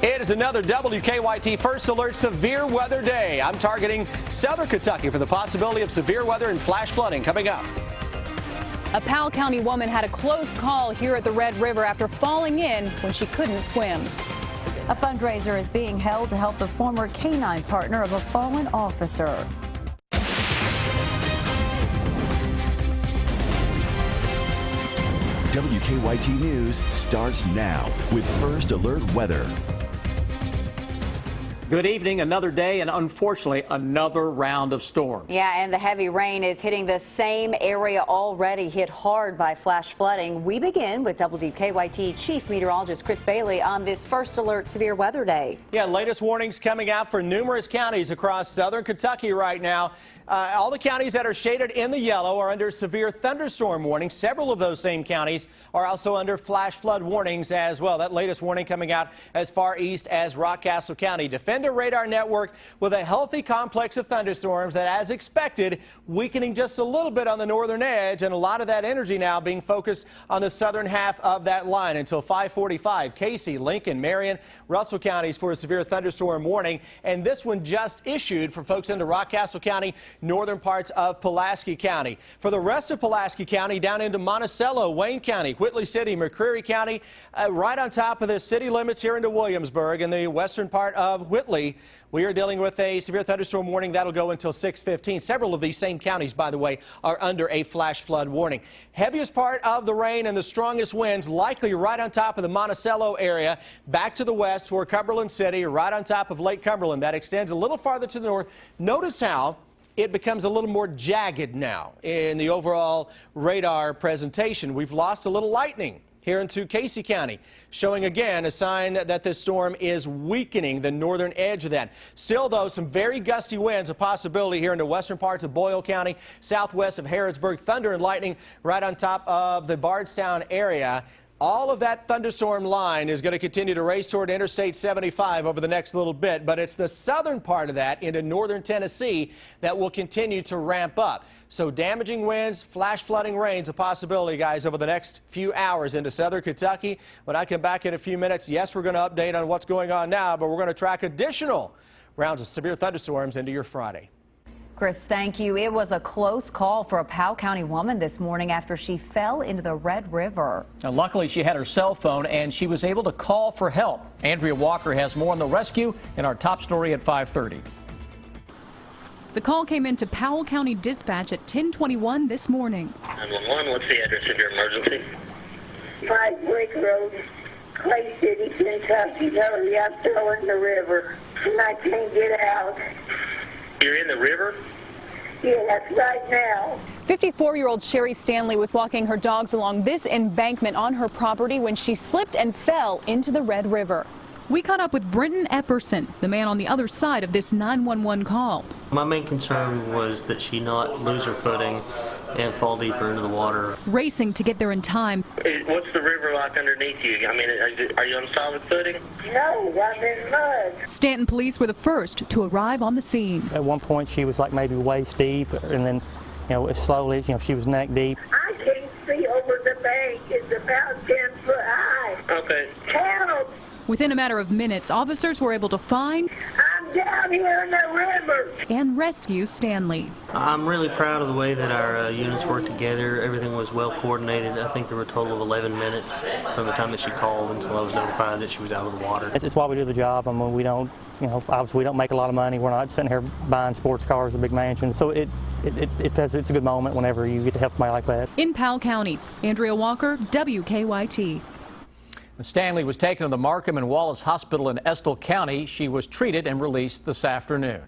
It is another WKYT First Alert severe weather day. I'm targeting southern Kentucky for the possibility of severe weather and flash flooding coming up. A Powell County woman had a close call here at the Red River after falling in when she couldn't swim. A fundraiser is being held to help the former canine partner of a fallen officer. WKYT News starts now with First Alert Weather. Good evening. Another day and unfortunately another round of storms. Yeah, and the heavy rain is hitting the same area already hit hard by flash flooding. We begin with WKYT Chief Meteorologist Chris Bailey on this First Alert Severe Weather Day. Yeah, latest warnings coming out for numerous counties across southern Kentucky right now. All the counties that are shaded in the yellow are under severe thunderstorm warnings. Several of those same counties are also under flash flood warnings as well. That latest warning coming out as far east as Rockcastle County. Defender radar network with a healthy complex of thunderstorms that, as expected, weakening just a little bit on the northern edge, and a lot of that energy now being focused on the southern half of that line until 5:45. Casey, Lincoln, Marion, Russell counties for a severe thunderstorm warning, and this one just issued for folks into Rockcastle County, northern parts of Pulaski County. For the rest of Pulaski County, down into Monticello, Wayne County, Whitley City, McCreary County, right on top of the city limits here into Williamsburg in the western part of Whitley. We are dealing with a severe thunderstorm warning that'll go until 6:15. Several of these same counties, by the way, are under a flash flood warning. Heaviest part of the rain and the strongest winds likely right on top of the Monticello area, back to the west toward Cumberland City, right on top of Lake Cumberland. That extends a little farther to the north. Notice how it becomes a little more jagged now in the overall radar presentation. We've lost a little lightning here into Casey County, showing again a sign that this storm is weakening the northern edge of that. Still, though, some very gusty winds, a possibility here into western parts of Boyle County, southwest of Harrodsburg. Thunder and lightning right on top of the Bardstown area. All of that thunderstorm line is going to continue to race toward Interstate 75 over the next little bit, but it's the southern part of that into northern Tennessee that will continue to ramp up. So damaging winds, flash flooding rains, a possibility, guys, over the next few hours into southern Kentucky. When I come back in a few minutes, yes, we're going to update on what's going on now, but we're going to track additional rounds of severe thunderstorms into your Friday. Chris, thank you. It was a close call for a Powell County woman this morning after she fell into the Red River. Now, luckily, she had her cell phone and she was able to call for help. Andrea Walker has more on the rescue in our top story at 5:30. The call came into Powell County Dispatch at 10:21 this morning. 911, what's the address of your emergency? 5 Brick Road, Clay City, Kentucky. Hurry, I'm still in the river, and I can't get out. You're in the river? Yes, right now. 54-year-old Sherry Stanley was walking her dogs along this embankment on her property when she slipped and fell into the Red River. We caught up with Brenton Epperson, the man on the other side of this 911 call. My main concern was that she not lose her footing and fall deeper into the water. Racing to get there in time. What's the river like underneath you? I mean, are you on solid footing? No, I'm in mud. Stanton police were the first to arrive on the scene. At one point, she was like maybe waist deep, and then, slowly, she was neck deep. I can't see over the bank. It's about 10 foot high. Okay. Help! Within a matter of minutes, officers were able to find I'm down here in the river. and rescue Stanley. I'm really proud of the way that our units worked together. Everything was well coordinated. I think there were a total of 11 minutes from the time that she called until I was notified that she was out of the water. It's why we do the job. I mean, we don't, obviously we don't make a lot of money. We're not sitting here buying sports cars, a big mansion. So it's a good moment whenever you get to help somebody like that. In Powell County, Andrea Walker, WKYT. Stanley was taken to the Markham and Wallace Hospital in Estill County. She was treated and released this afternoon.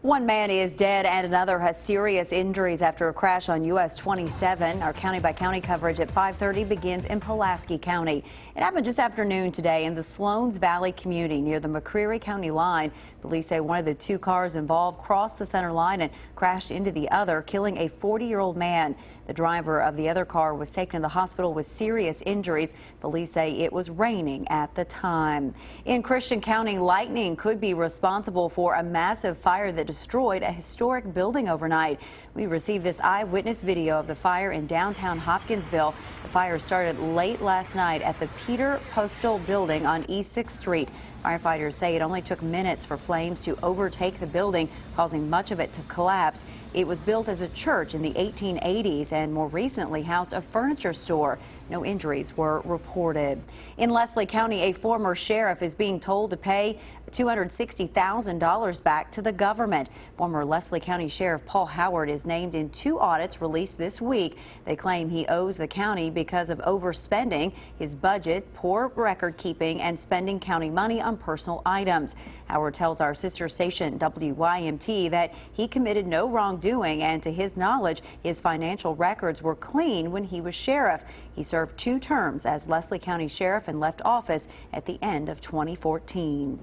One man is dead and another has serious injuries after a crash on US 27. Our county-by-county coverage at 5:30 begins in Pulaski County. It happened just after noon today in the Sloans Valley community near the McCreary County line. Police say one of the two cars involved crossed the center line and crashed into the other, killing a 40-year-old man. The driver of the other car was taken to the hospital with serious injuries. Police say it was raining at the time. In Christian County, lightning could be responsible for a massive fire that destroyed a historic building overnight. We received this eyewitness video of the fire in downtown Hopkinsville. The fire started late last night at the Peter Postal building on East 6th Street. Firefighters say it only took minutes for flames to overtake the building, causing much of it to collapse. It was built as a church in the 1880s and more recently housed a furniture store. No injuries were reported. In Leslie County, a former sheriff is being told to pay $260,000 back to the government. Former Leslie County Sheriff Paul Howard is named in 2 audits released this week. They claim he owes the county because of overspending, his budget, poor record keeping, and spending county money on personal items. Howard tells our sister station WKYT that he committed no wrongdoing, and to his knowledge, his financial records were clean when he was sheriff. He served 2 terms as Leslie County Sheriff and left office at the end of 2014.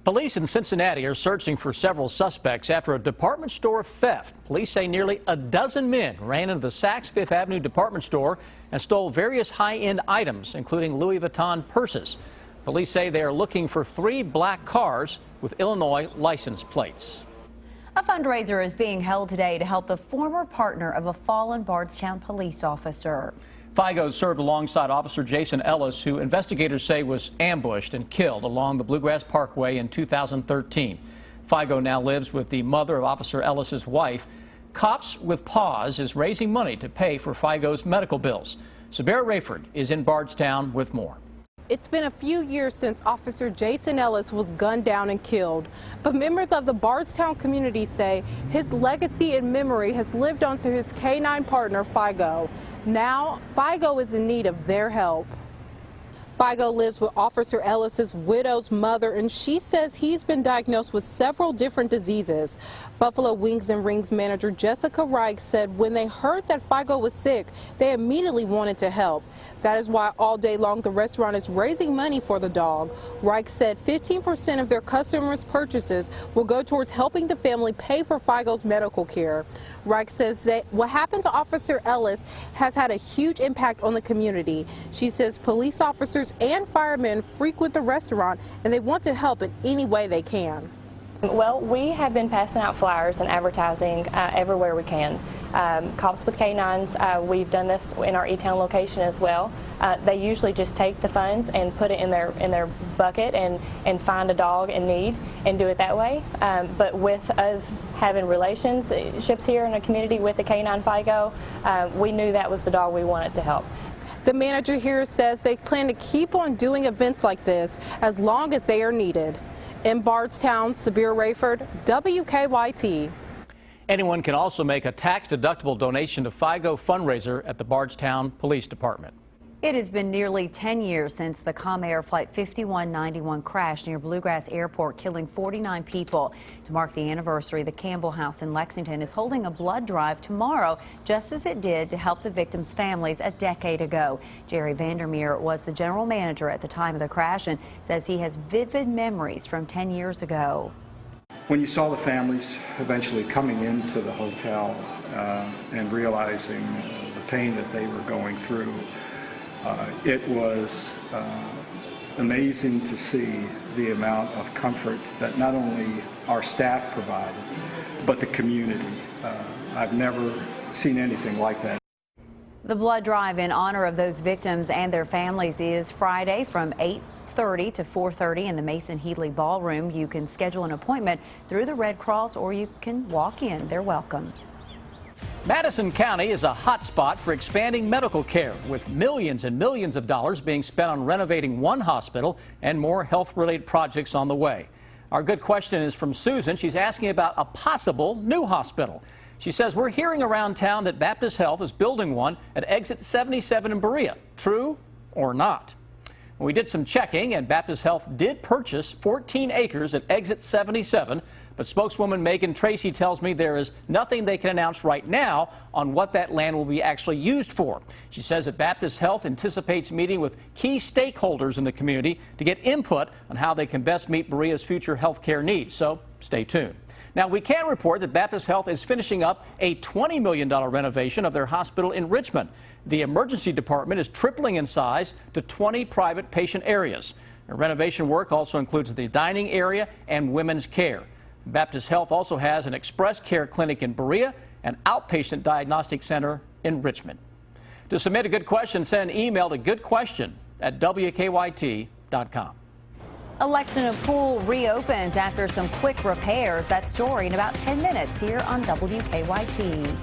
Police in Cincinnati are searching for several suspects after a department store theft. Police say nearly a dozen men ran into the Saks Fifth Avenue department store and stole various high-end items, including Louis Vuitton purses. Police say they are looking for 3 black cars with Illinois license plates. A fundraiser is being held today to help the former partner of a fallen Bardstown police officer. Figo served alongside Officer Jason Ellis, who investigators say was ambushed and killed along the Bluegrass Parkway in 2013. Figo now lives with the mother of Officer Ellis's wife. Cops with Paws is raising money to pay for Figo's medical bills. Sabera Rayford is in Bardstown with more. It's been a few years since Officer Jason Ellis was gunned down and killed, but members of the Bardstown community say his legacy and memory has lived on through his K-9 partner, Figo. Now, Figo is in need of their help. Figo lives with Officer Ellis's widow's mother, and she says he's been diagnosed with several different diseases. Buffalo Wings and Rings manager Jessica Reich said when they heard that Figo was sick, they immediately wanted to help. That is why all day long the restaurant is raising money for the dog. Reich said 15% of their customers' purchases will go towards helping the family pay for Figo's medical care. Reich says that what happened to Officer Ellis has had a huge impact on the community. She says police officers and firemen frequent the restaurant and they want to help in any way they can. Well, we have been passing out flyers and advertising everywhere we can. Cops with K-9s, we've done this in our E-Town location as well. They usually just take the funds and put it in their bucket and find a dog in need and do it that way. But with us having relationships here in the community with the K-9 Figo, we knew that was the dog we wanted to help. The manager here says they plan to keep on doing events like this as long as they are needed. In Bardstown, Sabera Rayford, WKYT. Anyone can also make a tax-deductible donation to Figo fundraiser at the Bardstown Police Department. It has been nearly 10 years since the Comair Flight 5191 crashed near Bluegrass Airport, killing 49 people. To mark the anniversary, the Campbell House in Lexington is holding a blood drive tomorrow, just as it did to help the victims' families a decade ago. Jerry Vandermeer was the general manager at the time of the crash and says he has vivid memories from 10 years ago. When you saw the families eventually coming into the hotel and realizing the pain that they were going through, it was amazing to see the amount of comfort that not only our staff provided, but the community. I've never seen anything like that. The blood drive in honor of those victims and their families is Friday from 8:30 to 4:30 in the Mason Heatley Ballroom. You can schedule an appointment through the Red Cross or you can walk in. They're welcome. Madison County is a hot spot for expanding medical care, with millions and millions of dollars being spent on renovating one hospital and more health-related projects on the way. Our good question is from Susan. She's asking about a possible new hospital. She says, we're hearing around town that Baptist Health is building one at exit 77 in Berea. True or not? We did some checking, and Baptist Health did purchase 14 acres at exit 77, but spokeswoman Megan Tracy tells me there is nothing they can announce right now on what that land will be actually used for. She says that Baptist Health anticipates meeting with key stakeholders in the community to get input on how they can best meet Berea's future health care needs, so stay tuned. Now, we can report that Baptist Health is finishing up a $20 million renovation of their hospital in Richmond. The emergency department is tripling in size to 20 private patient areas. The renovation work also includes the dining area and women's care. Baptist Health also has an express care clinic in Berea, an outpatient diagnostic center in Richmond. To submit a good question, send an email to goodquestion@WKYT.com. A Lexington pool reopens after some quick repairs. That story in about 10 minutes here on WKYT.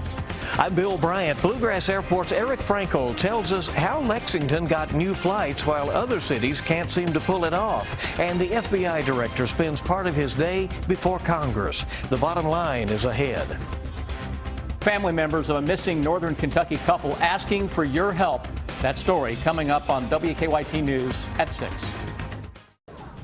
I'm Bill Bryant. Bluegrass Airport's Eric Frankel tells us how Lexington got new flights while other cities can't seem to pull it off. And the FBI director spends part of his day before Congress. The bottom line is ahead. Family members of a missing Northern Kentucky couple asking for your help. That story coming up on WKYT News at 6.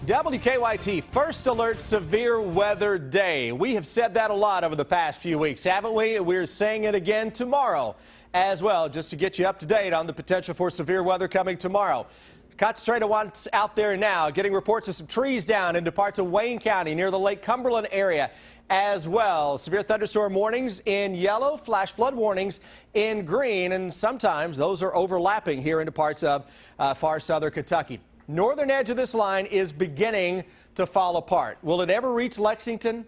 WKYT First Alert Severe Weather Day. We have said that a lot over the past few weeks, haven't we? We're saying it again tomorrow as well, just to get you up to date on the potential for severe weather coming tomorrow. Concentrate on what's out there now. Getting reports of some trees down into parts of Wayne County near the Lake Cumberland area as well. Severe thunderstorm warnings in yellow, flash flood warnings in green, and sometimes those are overlapping here into parts of far southern Kentucky. Northern edge of this line is beginning to fall apart. Will it ever reach Lexington?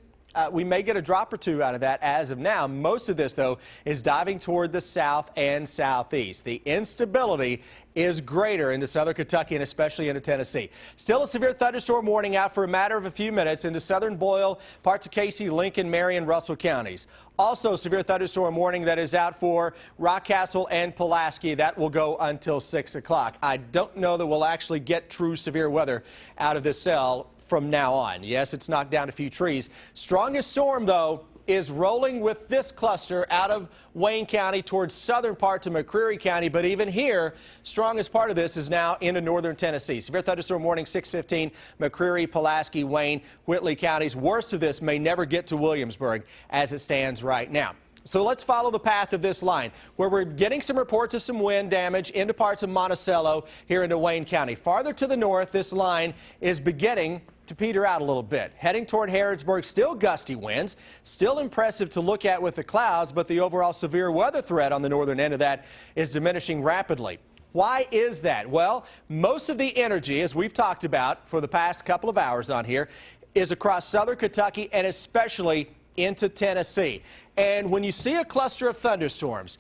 We may get a drop or two out of that as of now. Most of this, though, is diving toward the south and southeast. The instability is greater into southern Kentucky and especially into Tennessee. Still a severe thunderstorm warning out for a matter of a few minutes into southern Boyle, parts of Casey, Lincoln, Marion, Russell counties. Also, severe thunderstorm warning that is out for Rockcastle and Pulaski. That will go until 6 o'clock. I don't know that we'll actually get true severe weather out of this cell from now on. Yes, it's knocked down a few trees. Strongest storm, though, is rolling with this cluster out of Wayne County towards southern parts of McCreary County. But even here, strongest part of this is now into northern Tennessee. Severe thunderstorm warning 6:15, McCreary, Pulaski, Wayne, Whitley counties. Worst of this may never get to Williamsburg as it stands right now. So let's follow the path of this line, where we're getting some reports of some wind damage into parts of Monticello here into Wayne County. Farther to the north, this line is beginning to peter out a little bit. Heading toward Harrodsburg, still gusty winds, still impressive to look at with the clouds, but the overall severe weather threat on the northern end of that is diminishing rapidly. Why is that? Well, most of the energy, as we've talked about for the past couple of hours on here, is across southern Kentucky and especially into Tennessee. And when you see a cluster of thunderstorms,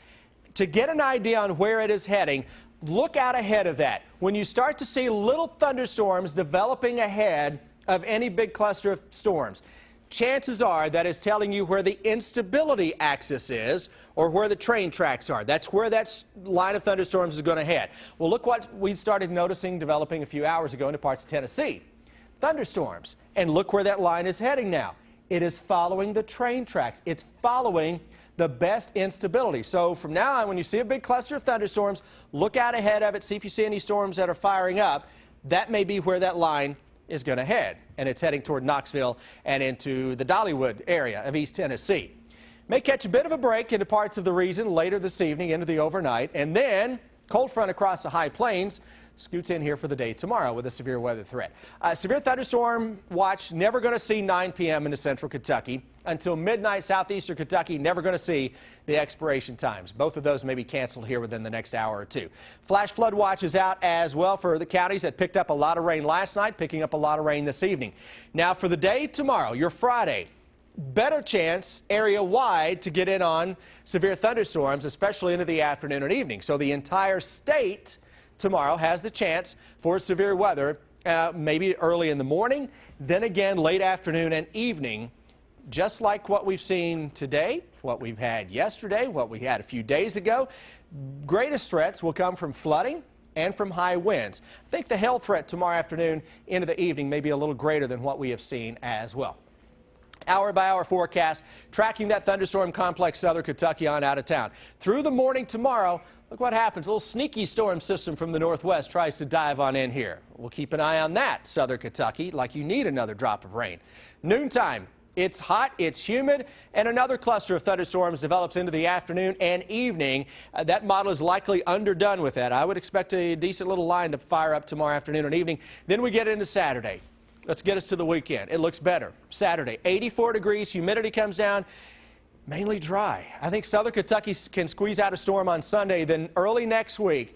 to get an idea on where it is heading, look out ahead of that. When you start to see little thunderstorms developing ahead of any big cluster of storms, chances are that is telling you where the instability axis is or where the train tracks are. That's where that line of thunderstorms is going to head. Well, look what we started noticing developing a few hours ago into parts of Tennessee. Thunderstorms. And look where that line is heading now. It is following the train tracks. It's following the best instability. So from now on, when you see a big cluster of thunderstorms, look out ahead of it, see if you see any storms that are firing up. That may be where that line is going to head, and it's heading toward Knoxville and into the Dollywood area of East Tennessee. May catch a bit of a break into parts of the region later this evening into the overnight, and then cold front across the high plains scoots in here for the day tomorrow with a severe weather threat. Severe thunderstorm watch never going to see 9 p.m. into central Kentucky. Until midnight, southeastern Kentucky, never going to see the expiration times. Both of those may be canceled here within the next hour or two. Flash flood watch is out as well for the counties that picked up a lot of rain last night, picking up a lot of rain this evening. Now for the day tomorrow, your Friday, better chance area-wide to get in on severe thunderstorms, especially into the afternoon and evening. So the entire state tomorrow has the chance for severe weather, maybe early in the morning, then again late afternoon and evening. Just like what we've seen today, what we've had yesterday, what we had a few days ago, greatest threats will come from flooding and from high winds. I think the hail threat tomorrow afternoon into the evening may be a little greater than what we have seen as well. Hour-by-hour forecast, tracking that thunderstorm complex southern Kentucky on out of town. Through the morning tomorrow, look what happens. A little sneaky storm system from the northwest tries to dive on in here. We'll keep an eye on that, southern Kentucky, like you need another drop of rain. Noontime. It's hot, it's humid, and another cluster of thunderstorms develops into the afternoon and evening. That model is likely underdone with that. I would expect a decent little line to fire up tomorrow afternoon and evening. Then we get into Saturday. let's get us to the weekend. It looks better. Saturday, 84 degrees, humidity comes down, mainly dry. I think southern Kentucky can squeeze out a storm on Sunday. Then early next week,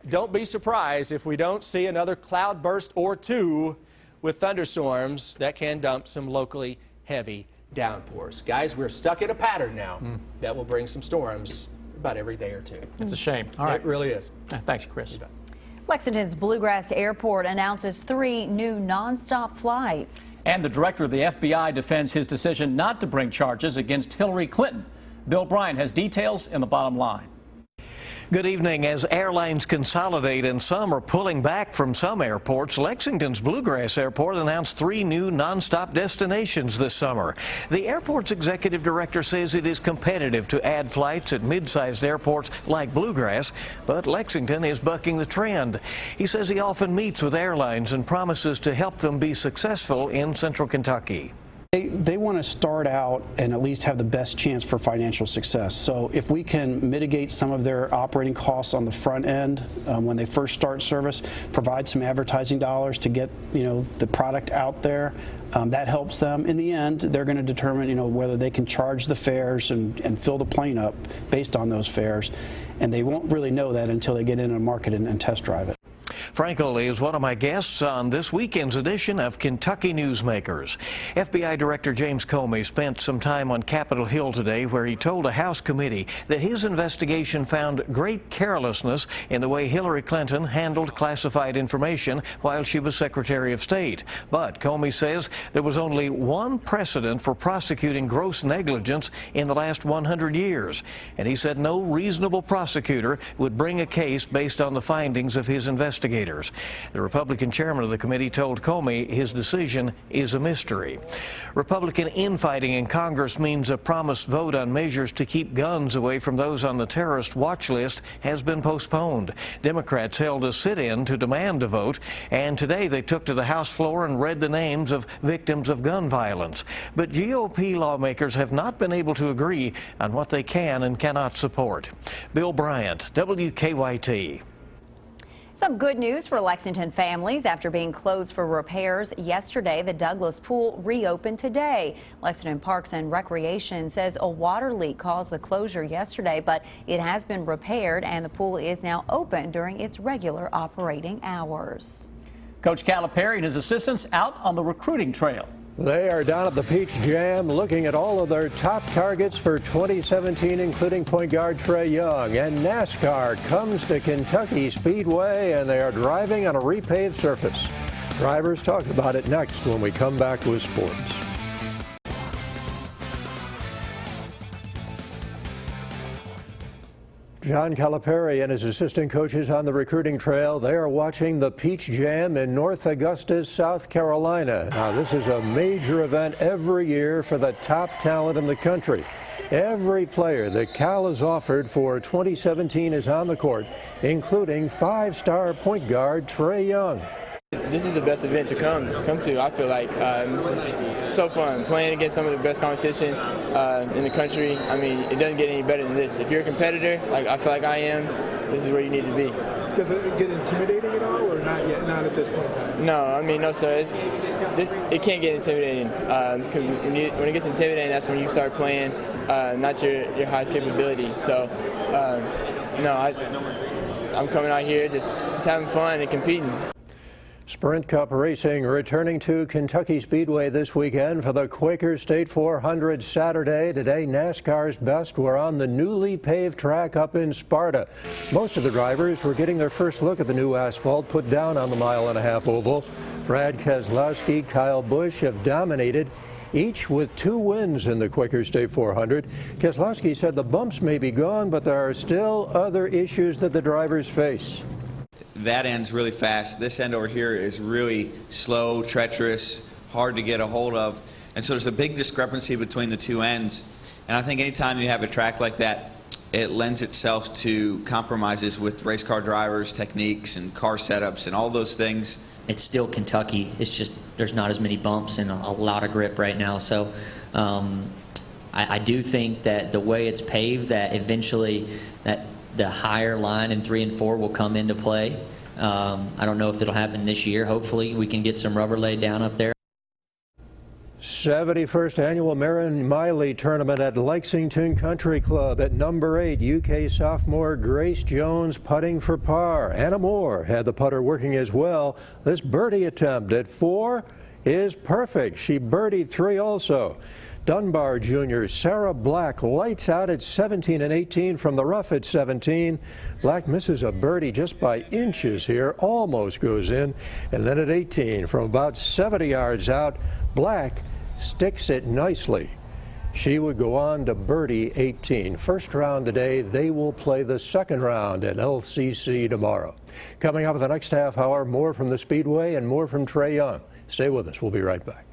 don't be surprised if we don't see another cloud burst or two with thunderstorms that can dump some locally heavy downpours. Guys, we're stuck in a pattern now that will bring some storms about every day or two. It's a shame. All right. It really is. Thanks, Chris. Lexington's Bluegrass Airport announces 3 new nonstop flights. And the director of the FBI defends his decision not to bring charges against Hillary Clinton. Bill Bryant has details in the bottom line. Good evening. As airlines consolidate and some are pulling back from some airports, Lexington's Bluegrass Airport announced 3 new nonstop destinations this summer. The airport's executive director says it is competitive to add flights at mid-sized airports like Bluegrass, but Lexington is bucking the trend. He says he often meets with airlines and promises to help them be successful in Central Kentucky. They want to start out and at least have the best chance for financial success. So if we can mitigate some of their operating costs on the front end when they first start service, provide some advertising dollars to get the product out there, that helps them. In the end, they're going to determine whether they can charge the fares and fill the plane up based on those fares. And they won't really know that until they get in a market and test drive it. Frankel is one of my guests on this weekend's edition of Kentucky Newsmakers. FBI Director James Comey spent some time on Capitol Hill today where he told a House committee that his investigation found great carelessness in the way Hillary Clinton handled classified information while she was Secretary of State. But Comey says there was only one precedent for prosecuting gross negligence in the last 100 years. And he said no reasonable prosecutor would bring a case based on the findings of his investigation. The Republican chairman of the committee told Comey his decision is a mystery. Republican infighting in Congress means a promised vote on measures to keep guns away from those on the terrorist watch list has been postponed. Democrats held a sit-in to demand a vote, and today they took to the House floor and read the names of victims of gun violence. But GOP lawmakers have not been able to agree on what they can and cannot support. Bill Bryant, WKYT. Some good news for Lexington families. After being closed for repairs yesterday, the Douglas Pool reopened today. Lexington Parks and Recreation says a water leak caused the closure yesterday, but it has been repaired and the pool is now open during its regular operating hours. Coach Calipari and his assistants out on the recruiting trail. They are down at the Peach Jam looking at all of their top targets for 2017, including point guard Trey Young. And NASCAR comes to Kentucky Speedway, and they are driving on a repaved surface. Drivers talk about it next when we come back with sports. John Calipari and his assistant coaches on the recruiting trail. They are watching the Peach Jam in North Augusta, South Carolina. Now, this is a major event every year for the top talent in the country. Every player that Cal has offered for 2017 is on the court, including 5-star point guard Trey Young. This is the best event to come to. I feel like this is so fun playing against some of the best competition in the country. I mean, it doesn't get any better than this. If you're a competitor, like I feel like I am, this is where you need to be. Does it get intimidating at all, or not yet? Not at this point. No, I mean, no, sir. It can't get intimidating. When it gets intimidating, that's when you start playing not your highest capability. So, no, I'm coming out here just having fun and competing. Sprint Cup racing returning to Kentucky Speedway this weekend for the Quaker State 400 Saturday. Today, NASCAR's best were on the newly paved track up in Sparta. Most of the drivers were getting their first look at the new asphalt put down on the mile-and-a-half oval. Brad Keselowski, Kyle Busch have dominated, each with 2 wins in the Quaker State 400. Keselowski said the bumps may be gone, but there are still other issues that the drivers face. That end's really fast. This end over here is really slow, treacherous, hard to get a hold of. And so there's a big discrepancy between the 2 ends. And I think anytime you have a track like that, it lends itself to compromises with race car drivers, techniques, and car setups, and all those things. It's still Kentucky. It's just there's not as many bumps and a lot of grip right now. So I do think that the way it's paved, that eventually that the higher line in 3 and 4 will come into play. I don't know if it'll happen this year. Hopefully we can get some rubber laid down up there. 71st Annual Marin Miley Tournament at Lexington Country Club. At number 8, UK sophomore Grace Jones putting for par. Anna Moore had the putter working as well. This birdie attempt at 4 is perfect. She birdied 3 also. Dunbar Jr. Sarah Black lights out at 17 and 18 from the rough at 17. Black misses a birdie just by inches here, almost goes in. And then at 18 from about 70 yards out, Black sticks it nicely. She would go on to birdie 18. First round today. They will play the second round at LCC tomorrow. Coming up in the next half hour, more from the Speedway and more from Trey Young. Stay with us. We'll be right back.